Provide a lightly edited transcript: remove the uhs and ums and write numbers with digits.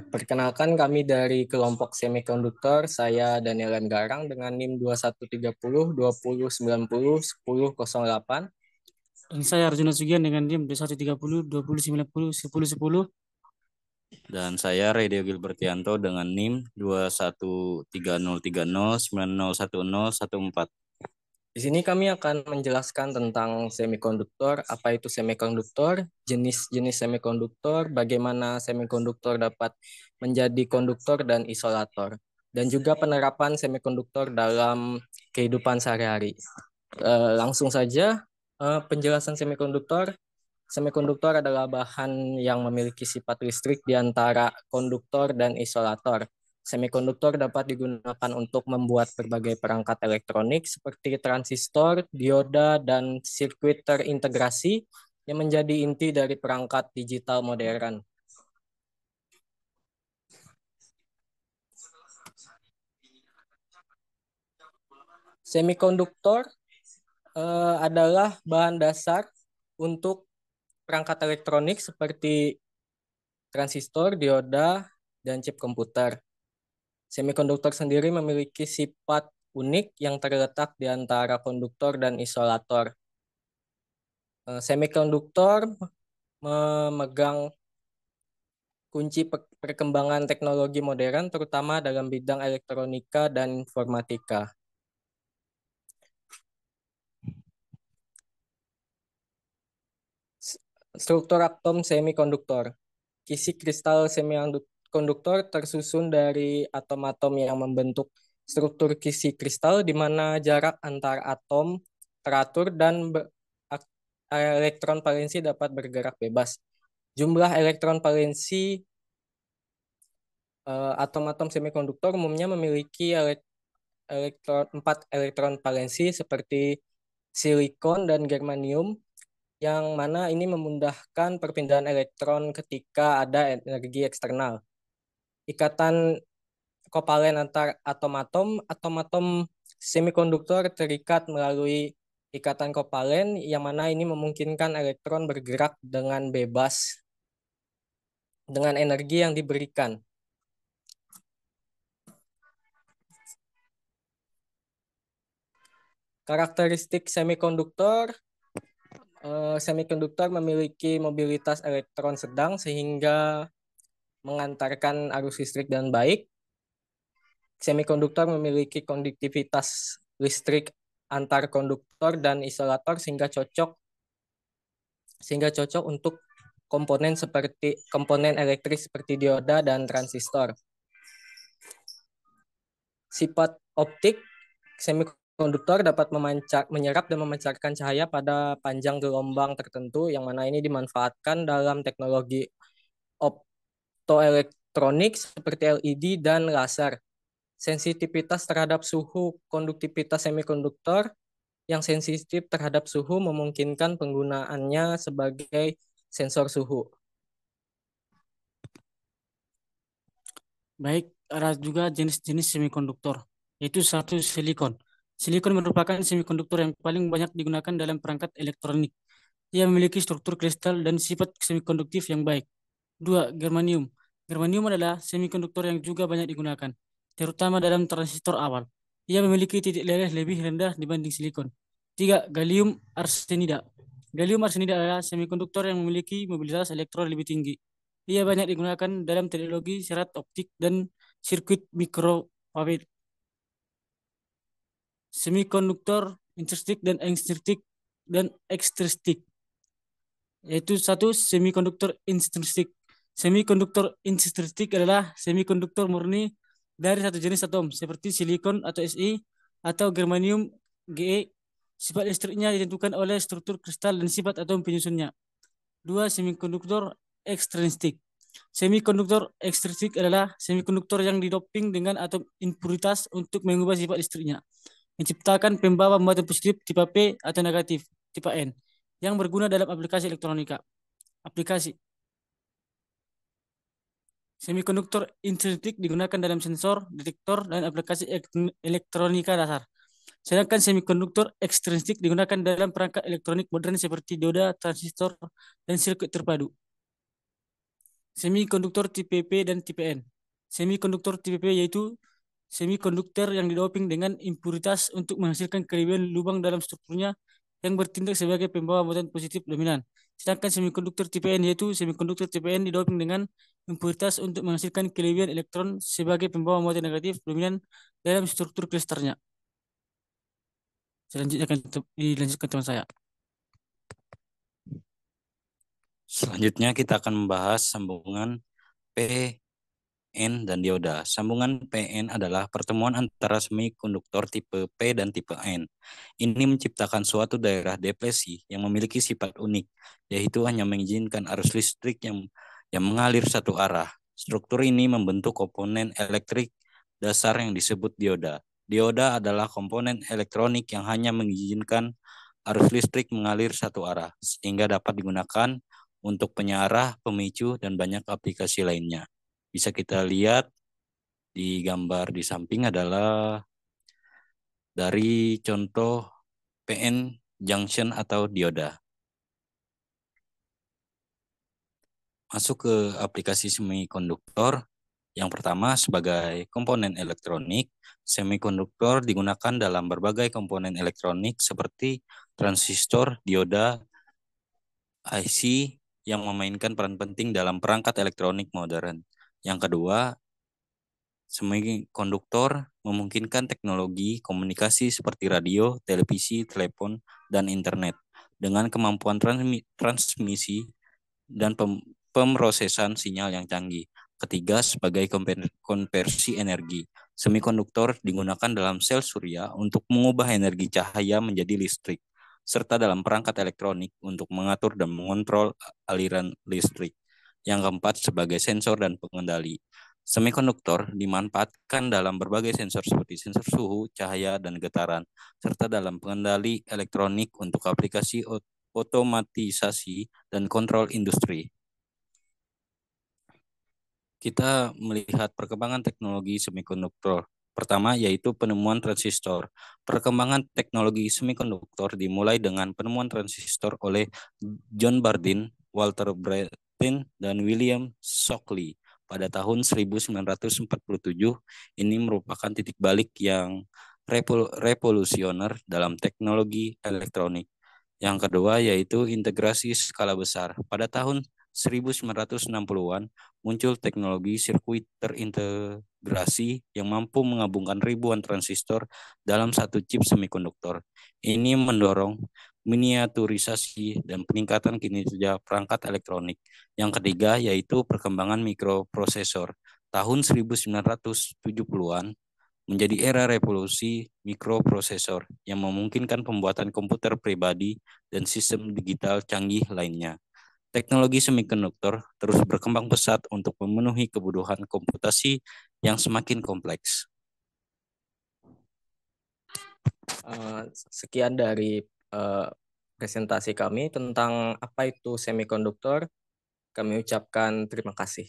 Perkenalkan kami dari kelompok semikonduktor, saya Daniel M. Garang dengan NIM 2130 2090 1008. Dan saya Arjuna Sugian dengan NIM 2130 2090 1010. Dan saya Radio Gilbertianto dengan NIM 213030901014. Di sini kami akan menjelaskan tentang semikonduktor, apa itu semikonduktor, jenis-jenis semikonduktor, bagaimana semikonduktor dapat menjadi konduktor dan isolator, dan juga penerapan semikonduktor dalam kehidupan sehari-hari. Langsung saja, penjelasan semikonduktor. Semikonduktor adalah bahan yang memiliki sifat listrik di antara konduktor dan isolator. Semikonduktor dapat digunakan untuk membuat berbagai perangkat elektronik seperti transistor, dioda, dan sirkuit terintegrasi yang menjadi inti dari perangkat digital modern. Semikonduktor adalah bahan dasar untuk perangkat elektronik seperti transistor, dioda, dan chip komputer. Semikonduktor sendiri memiliki sifat unik yang terletak di antara konduktor dan isolator. Semikonduktor memegang kunci perkembangan teknologi modern, terutama dalam bidang elektronika dan informatika. Struktur atom semikonduktor. Kisi kristal semikonduktor tersusun dari atom-atom yang membentuk struktur kisi kristal di mana jarak antar atom teratur dan elektron valensi dapat bergerak bebas. Jumlah elektron valensi atom-atom semikonduktor umumnya memiliki 4 elektron valensi seperti silikon dan germanium, yang mana ini memudahkan perpindahan elektron ketika ada energi eksternal. Ikatan kovalen antar atom-atom semikonduktor terikat melalui ikatan kovalen, yang mana ini memungkinkan elektron bergerak dengan bebas dengan energi yang diberikan. Karakteristik semikonduktor. Semikonduktor memiliki mobilitas elektron sedang sehingga mengantarkan arus listrik dengan baik. Semikonduktor memiliki konduktivitas listrik antar konduktor dan isolator sehingga cocok untuk komponen elektrik seperti dioda dan transistor. Sifat optik. Semikonduktor dapat menyerap dan memancarkan cahaya pada panjang gelombang tertentu, yang mana ini dimanfaatkan dalam teknologi optoelektronik seperti LED dan laser. Sensitivitas terhadap suhu. Konduktivitas semikonduktor yang sensitif terhadap suhu memungkinkan penggunaannya sebagai sensor suhu. Baik, ada juga jenis-jenis semikonduktor, yaitu satu silikon. Silikon merupakan semikonduktor yang paling banyak digunakan dalam perangkat elektronik. Ia memiliki struktur kristal dan sifat semikonduktif yang baik. Dua, germanium. Germanium adalah semikonduktor yang juga banyak digunakan, terutama dalam transistor awal. Ia memiliki titik leleh lebih rendah dibanding silikon. Tiga, gallium arsenida. Gallium arsenida adalah semikonduktor yang memiliki mobilitas elektron lebih tinggi. Ia banyak digunakan dalam teknologi serat optik dan sirkuit mikrowatt. Semikonduktor intrinsic dan ekstrinsic, yaitu satu, semikonduktor intrinsik. Semikonduktor intrinsik adalah semikonduktor murni dari satu jenis atom seperti silikon atau Si atau germanium Ge. Sifat listriknya ditentukan oleh struktur kristal dan sifat atom penyusunnya. Dua, semikonduktor ekstrinsik. Semikonduktor ekstrinsik adalah semikonduktor yang didoping dengan atom impuritas untuk mengubah sifat listriknya, menciptakan pembawa muatan positif tipe P atau negatif tipe N yang berguna dalam aplikasi elektronika. Aplikasi semikonduktor intrinsik digunakan dalam sensor, detektor, dan aplikasi elektronika dasar. Sedangkan semikonduktor ekstrinsik digunakan dalam perangkat elektronik modern seperti dioda, transistor, dan sirkuit terpadu. semikonduktor tipe P dan tipe N. Semikonduktor tipe P yaitu semikonduktor yang didoping dengan impuritas untuk menghasilkan kelebihan lubang dalam strukturnya yang bertindak sebagai pembawa muatan positif dominan. Sedangkan semikonduktor tipe N yaitu semikonduktor tipe N didoping dengan impuritas untuk menghasilkan kelebihan elektron sebagai pembawa muatan negatif dominan dalam struktur klisternya. Selanjutnya akan dilanjutkan teman saya. Selanjutnya kita akan membahas sambungan PN dan dioda. Sambungan PN adalah pertemuan antara semikonduktor tipe P dan tipe N. Ini menciptakan suatu daerah depresi yang memiliki sifat unik, yaitu hanya mengizinkan arus listrik yang mengalir satu arah. Struktur ini membentuk komponen elektrik dasar yang disebut dioda. Dioda adalah komponen elektronik yang hanya mengizinkan arus listrik mengalir satu arah, sehingga dapat digunakan untuk penyiarah, pemicu, dan banyak aplikasi lainnya. Bisa kita lihat di gambar di samping adalah dari contoh PN junction atau dioda. Masuk ke aplikasi semikonduktor. Yang pertama, sebagai komponen elektronik, semikonduktor digunakan dalam berbagai komponen elektronik seperti transistor, dioda, IC yang memainkan peran penting dalam perangkat elektronik modern. Yang kedua, semikonduktor memungkinkan teknologi komunikasi seperti radio, televisi, telepon, dan internet dengan kemampuan transmisi dan pemrosesan sinyal yang canggih. Ketiga, sebagai konversi energi. Semikonduktor digunakan dalam sel surya untuk mengubah energi cahaya menjadi listrik, serta dalam perangkat elektronik untuk mengatur dan mengontrol aliran listrik. Yang keempat, sebagai sensor dan pengendali. Semikonduktor dimanfaatkan dalam berbagai sensor seperti sensor suhu, cahaya, dan getaran, serta dalam pengendali elektronik untuk aplikasi otomatisasi dan kontrol industri. Kita melihat perkembangan teknologi semikonduktor. Pertama yaitu penemuan transistor. Perkembangan teknologi semikonduktor dimulai dengan penemuan transistor oleh John Bardeen, Walter Brattain, dan William Shockley pada tahun 1947. Ini merupakan titik balik yang revolusioner dalam teknologi elektronik. Yang kedua yaitu integrasi skala besar. Pada tahun 1960-an muncul teknologi sirkuit terintegrasi yang mampu menggabungkan ribuan transistor dalam satu chip semikonduktor. Ini mendorong miniaturisasi dan peningkatan kinerja perangkat elektronik. Yang ketiga yaitu perkembangan mikroprosesor. Tahun 1970-an menjadi era revolusi mikroprosesor yang memungkinkan pembuatan komputer pribadi dan sistem digital canggih lainnya. Teknologi semikonduktor terus berkembang pesat untuk memenuhi kebutuhan komputasi yang semakin kompleks. Sekian dari presentasi kami tentang apa itu semikonduktor. Kami ucapkan terima kasih.